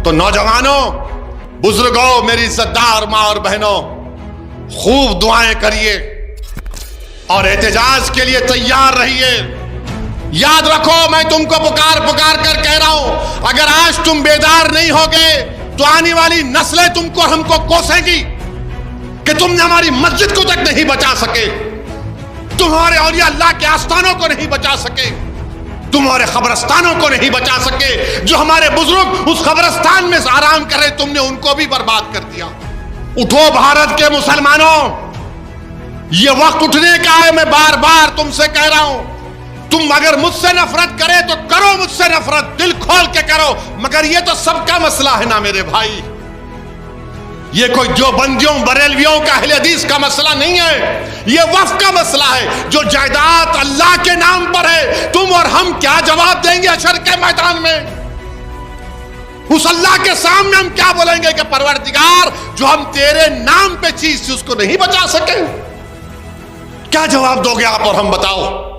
تو نوجوانوں، بزرگوں، میری عزتدار ماں اور بہنوں، خوب دعائیں کریے اور احتجاج کے لیے تیار رہیے۔ یاد رکھو، میں تم کو پکار پکار کر کہہ رہا ہوں، اگر آج تم بیدار نہیں ہوگے تو آنے والی نسلیں تم کو ہم کو کوسیں گی کہ تم نے ہماری مسجد کو تک نہیں بچا سکے، تمہارے اولیاء اللہ کے آستانوں کو نہیں بچا سکے، تمہارے قبرستانوں کو نہیں بچا سکے۔ جو ہمارے بزرگ اس قبرستان میں آرام کر رہے، تم نے ان کو بھی برباد کر دیا۔ اٹھو بھارت کے مسلمانوں، یہ وقت اٹھنے کا ہے۔ میں بار بار تم سے کہہ رہا ہوں، تم اگر مجھ سے نفرت کرے تو کرو مجھ سے نفرت، دل کھول کے کرو، مگر یہ تو سب کا مسئلہ ہے نا میرے بھائی۔ یہ کوئی جو بندیوں بریلویوں کا اہل حدیث کا مسئلہ نہیں ہے، یہ وقف کا مسئلہ ہے۔ جو جائیداد اللہ کے نام پر ہے، تم اور ہم کیا جواب دیں گے حشر کے میدان میں؟ اس اللہ کے سامنے ہم کیا بولیں گے کہ پروردگار، جو ہم تیرے نام پہ چیز تھی اس کو نہیں بچا سکے؟ کیا جواب دو گے آپ اور ہم؟ بتاؤ۔